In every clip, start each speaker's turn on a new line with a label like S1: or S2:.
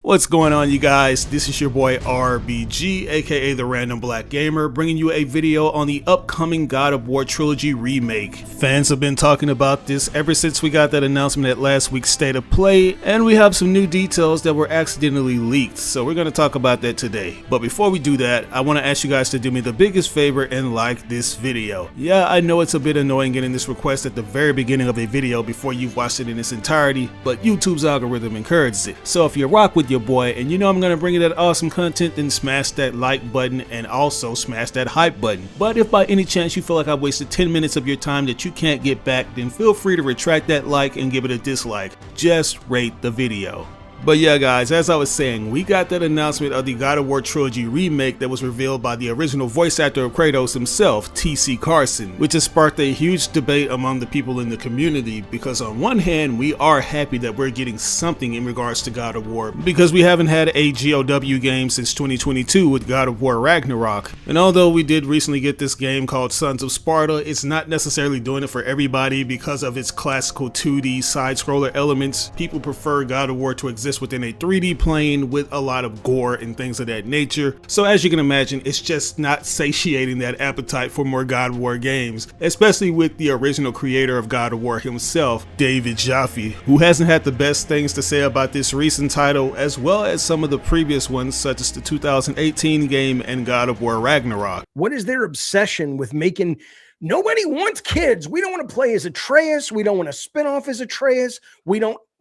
S1: What's going on, you guys? This is your boy RBG, aka the Random Black Gamer, bringing you a video on the upcoming God of War Trilogy Remake. Fans have been talking about this ever since we got that announcement at last week's State of Play, and we have some new details that were accidentally leaked, so we're going to talk about that today. But before we do that, I want to ask you guys to do me the biggest favor and like this video. Yeah, I know it's a bit annoying getting this request at the very beginning of a video before you've watched it in its entirety, but YouTube's algorithm encourages it. So if you rock with your boy and you know I'm gonna bring you that awesome content, then smash that like button and also smash that hype button. But if by any chance you feel like I've wasted 10 minutes of your time that you can't get back, then feel free to retract that like and give it a dislike. Just rate the video. But yeah, guys, as I was saying, we got that announcement of the God of War Trilogy Remake that was revealed by the original voice actor of Kratos himself, T.C. Carson, which has sparked a huge debate among the people in the community, because on one hand, we are happy that we're getting something in regards to God of War, because we haven't had a GOW game since 2022 with God of War Ragnarok. And although we did recently get this game called Sons of Sparta, it's not necessarily doing it for everybody because of its classical 2D side-scroller elements. People prefer God of War to exist within a 3D plane with a lot of gore and things of that nature. So as you can imagine, it's just not satiating that appetite for more God of War games, especially with the original creator of God of War himself, David Jaffe, who hasn't had the best things to say about this recent title, as well as some of the previous ones such as the 2018 game and God of War Ragnarok.
S2: What is their obsession with making... Nobody wants kids. We don't want to play as Atreus. We don't want to spin off as Atreus.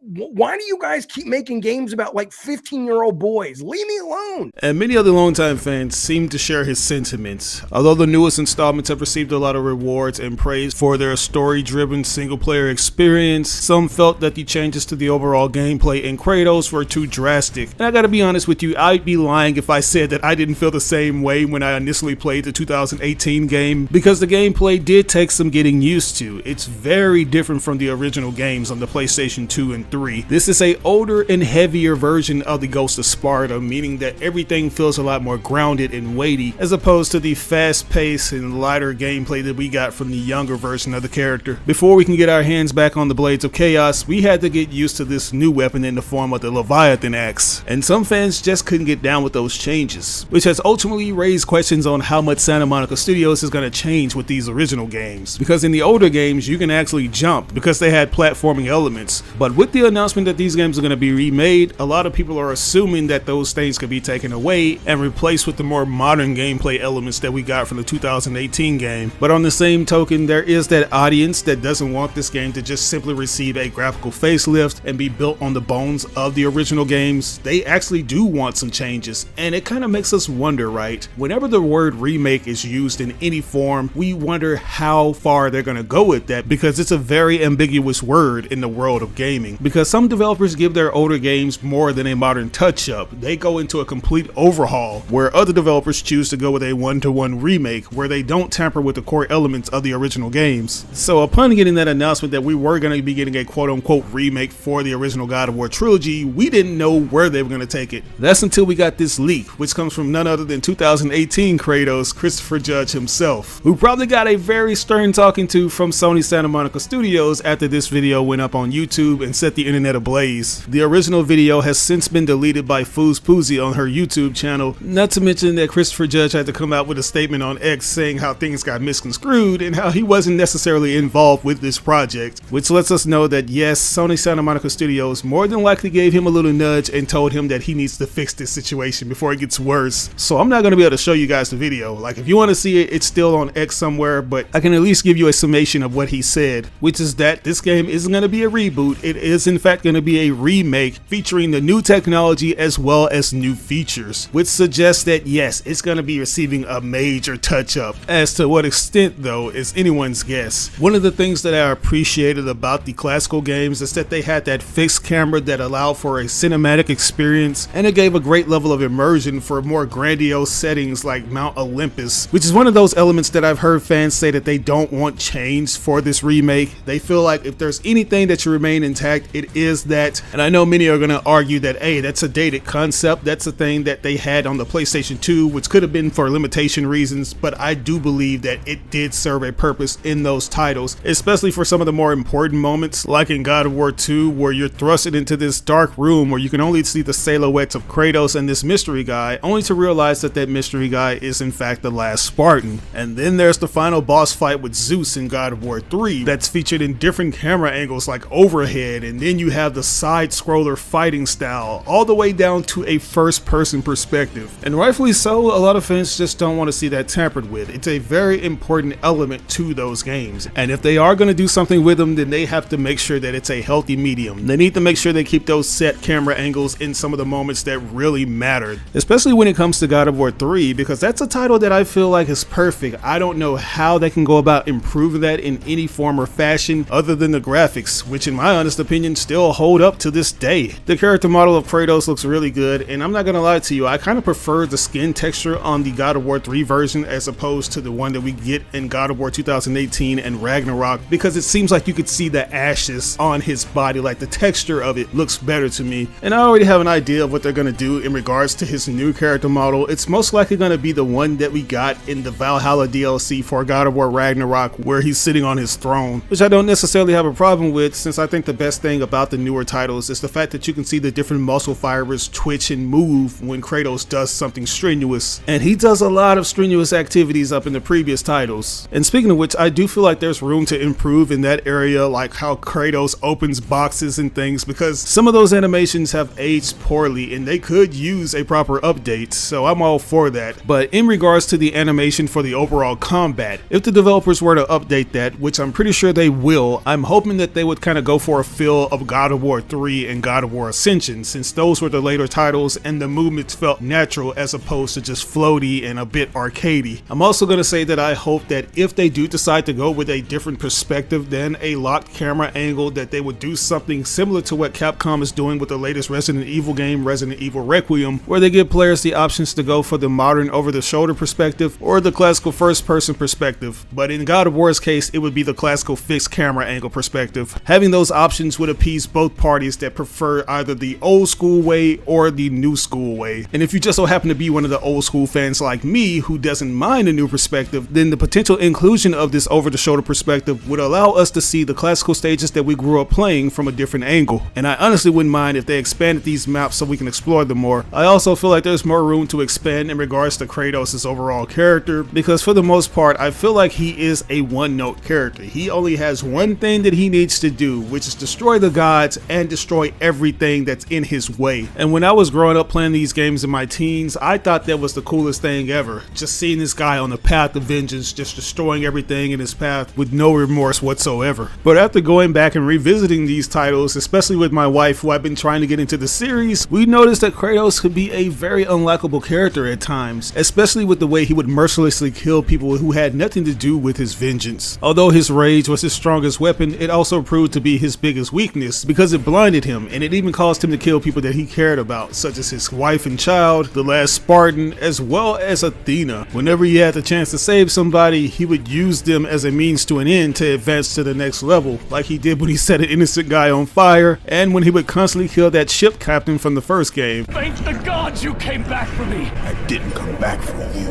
S2: Why do you guys keep making games about like 15-year-old boys? Leave me alone.
S1: And many other longtime fans seem to share his sentiments. Although the newest installments have received a lot of rewards and praise for their story-driven single-player experience, some felt that the changes to the overall gameplay in Kratos were too drastic. And I gotta be honest with you, I'd be lying if I said that I didn't feel the same way when I initially played the 2018 game, because the gameplay did take some getting used to. It's very different from the original games on the PlayStation 2 and 3. This is a older and heavier version of the Ghost of Sparta, meaning that everything feels a lot more grounded and weighty, as opposed to the fast-paced and lighter gameplay that we got from the younger version of the character. Before we can get our hands back on the Blades of Chaos, we had to get used to this new weapon in the form of the Leviathan Axe, and some fans just couldn't get down with those changes, which has ultimately raised questions on how much Santa Monica Studios is going to change with these original games, because in the older games you can actually jump because they had platforming elements, but with the announcement that these games are going to be remade, a lot of people are assuming that those things could be taken away and replaced with the more modern gameplay elements that we got from the 2018 game. But on the same token, there is that audience that doesn't want this game to just simply receive a graphical facelift and be built on the bones of the original games. They actually do want some changes, and it kind of makes us wonder, right? Whenever the word remake is used in any form, we wonder how far they're going to go with that, because it's a very ambiguous word in the world of gaming. Because some developers give their older games more than a modern touch-up. They go into a complete overhaul, where other developers choose to go with a one-to-one remake, where they don't tamper with the core elements of the original games. So upon getting that announcement that we were going to be getting a quote-unquote remake for the original God of War trilogy, we didn't know where they were going to take it. That's until we got this leak, which comes from none other than 2018 Kratos, Christopher Judge himself, who probably got a very stern talking to from Sony Santa Monica Studios after this video went up on YouTube and set the internet ablaze. The original video has since been deleted by Foos Poozy on her YouTube channel, not to mention that Christopher Judge had to come out with a statement on X saying how things got misconstrued and how he wasn't necessarily involved with this project, which lets us know that yes, Sony Santa Monica Studios more than likely gave him a little nudge and told him that he needs to fix this situation before it gets worse. So I'm not going to be able to show you guys the video. Like, if you want to see it, it's still on X somewhere, but I can at least give you a summation of what he said, which is that this game isn't going to be a reboot. It is in fact going to be a remake featuring the new technology as well as new features, which suggests that yes, it's going to be receiving a major touch-up. As to what extent though is anyone's guess. One of the things that I appreciated about the classical games is that they had that fixed camera that allowed for a cinematic experience, and it gave a great level of immersion for more grandiose settings like Mount Olympus, which is one of those elements that I've heard fans say that they don't want changed for this remake. They feel like if there's anything that should remain intact, it is that. And I know many are going to argue that, hey, that's a dated concept. That's a thing that they had on the PlayStation 2, which could have been for limitation reasons, but I do believe that it did serve a purpose in those titles, especially for some of the more important moments, like in God of War 2, where you're thrusted into this dark room where you can only see the silhouettes of Kratos and this mystery guy, only to realize that that mystery guy is in fact the last Spartan. And then there's the final boss fight with Zeus in God of War 3 that's featured in different camera angles like overhead, and then you have the side scroller fighting style all the way down to a first person perspective. And rightfully so, a lot of fans just don't want to see that tampered with. It's a very important element to those games, and if they are going to do something with them, then they have to make sure that it's a healthy medium. They need to make sure they keep those set camera angles in some of the moments that really mattered, especially when it comes to God of War 3, because that's a title that I feel like is perfect. I don't know how they can go about improving that in any form or fashion other than the graphics, which in my honest opinion still hold up to this day. The character model of Kratos looks really good, and I'm not gonna lie to you, I kind of prefer the skin texture on the God of War 3 version as opposed to the one that we get in God of War 2018 and Ragnarok, because it seems like you could see the ashes on his body, like the texture of it looks better to me. And I already have an idea of what they're gonna do in regards to his new character model. It's most likely gonna be the one that we got in the Valhalla DLC for God of War Ragnarok, where he's sitting on his throne, which I don't necessarily have a problem with, since I think the best thing about the newer titles is the fact that you can see the different muscle fibers twitch and move when Kratos does something strenuous, and he does a lot of strenuous activities up in the previous titles. And speaking of which, I do feel like there's room to improve in that area, like how Kratos opens boxes and things, because some of those animations have aged poorly and they could use a proper update, so I'm all for that. But in regards to the animation for the overall combat, if the developers were to update that, which I'm pretty sure they will, I'm hoping that they would kind of go for a feel of God of War 3 and God of War Ascension, since those were the later titles and the movements felt natural as opposed to just floaty and a bit arcadey. I'm also going to say that I hope that if they do decide to go with a different perspective than a locked camera angle, that they would do something similar to what Capcom is doing with the latest Resident Evil game, Resident Evil Requiem, where they give players the options to go for the modern over-the-shoulder perspective or the classical first-person perspective. But in God of War's case, it would be the classical fixed camera angle perspective. Having those options would appease both parties that prefer either the old school way or the new school way. And if you just so happen to be one of the old school fans like me who doesn't mind a new perspective, then the potential inclusion of this over-the-shoulder perspective would allow us to see the classical stages that we grew up playing from a different angle. And I honestly wouldn't mind if they expanded these maps so we can explore them more. I also feel like there's more room to expand in regards to Kratos' overall character, because for the most part, I feel like he is a one-note character. He only has one thing that he needs to do, which is destroy the gods and destroy everything that's in his way. And when I was growing up playing these games in my teens, I thought that was the coolest thing ever. Just seeing this guy on the path of vengeance, just destroying everything in his path with no remorse whatsoever. But after going back and revisiting these titles, especially with my wife who I've been trying to get into the series, we noticed that Kratos could be a very unlikable character at times, especially with the way he would mercilessly kill people who had nothing to do with his vengeance. Although his rage was his strongest weapon, it also proved to be his biggest weakness, because it blinded him, and it even caused him to kill people that he cared about, such as his wife and child, the last Spartan, as well as Athena. Whenever he had the chance to save somebody, he would use them as a means to an end to advance to the next level, like he did when he set an innocent guy on fire, and when he would constantly kill that ship captain from the first game.
S3: Thank the gods you came back for me!
S4: I didn't come back for you.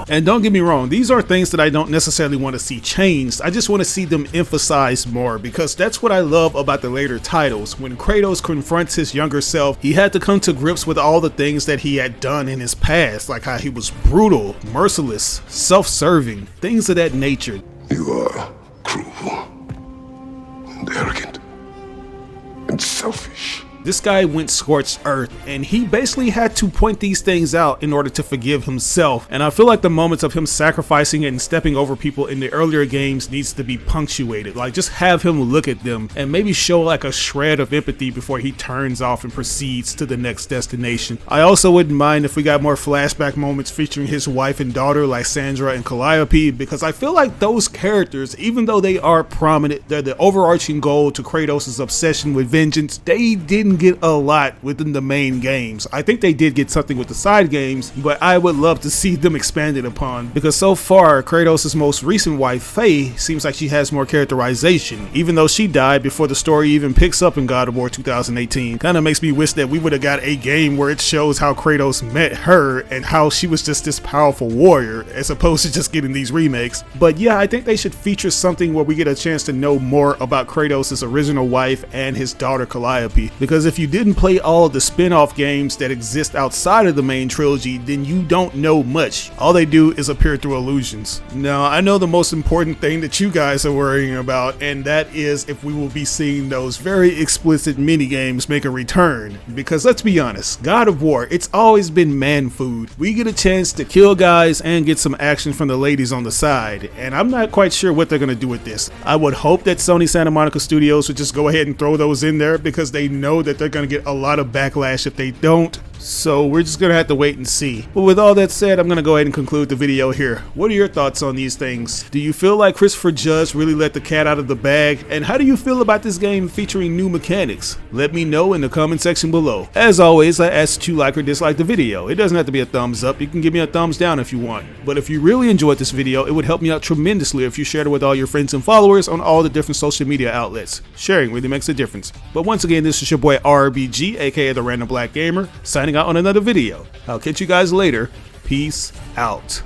S1: And don't get me wrong, these are things that I don't necessarily want to see changed. I just want to see them emphasized more, because that's what I love about the later titles. When Kratos confronts his younger self, he had to come to grips with all the things that he had done in his past, like how he was brutal, merciless, self-serving, things of that nature.
S4: You are cruel and arrogant and selfish.
S1: This guy went scorched earth, and he basically had to point these things out in order to forgive himself. And I feel like the moments of him sacrificing and stepping over people in the earlier games needs to be punctuated. Like, just have him look at them and maybe show like a shred of empathy before he turns off and proceeds to the next destination. I also wouldn't mind if we got more flashback moments featuring his wife and daughter like Sandra and Calliope, because I feel like those characters, even though they are prominent, they're the overarching goal to Kratos' obsession with vengeance, they didn't didn't get a lot within the main games. I think they did get something with the side games, but I would love to see them expanded upon, because so far Kratos' most recent wife, Faye, seems like she has more characterization, even though she died before the story even picks up in God of War 2018. Kind of makes me wish that we would have got a game where it shows how Kratos met her and how she was just this powerful warrior, as opposed to just getting these remakes. But yeah, I think they should feature something where we get a chance to know more about Kratos' original wife and his daughter Calliope, because if you didn't play all of the spin-off games that exist outside of the main trilogy, then you don't know much. All they do is appear through illusions. Now, I know the most important thing that you guys are worrying about, and that is if we will be seeing those very explicit minigames make a return. Because let's be honest, God of War, it's always been man food. We get a chance to kill guys and get some action from the ladies on the side, and I'm not quite sure what they're going to do with this. I would hope that Sony Santa Monica Studios would just go ahead and throw those in there, because they know that they're going to get a lot of backlash if they don't. So we're just gonna have to wait and see. But with all that said, I'm gonna go ahead and conclude the video here. What are your thoughts on these things? Do you feel like Christopher Judge really let the cat out of the bag? And how do you feel about this game featuring new mechanics? Let me know in the comment section below. As always, I ask that you like or dislike the video. It doesn't have to be a thumbs up. You can give me a thumbs down if you want. But if you really enjoyed this video, it would help me out tremendously if you shared it with all your friends and followers on all the different social media outlets. Sharing really makes a difference. But once again, this is your boy RBG, aka the Random Black Gamer, signing out on another video. I'll catch you guys later. Peace out.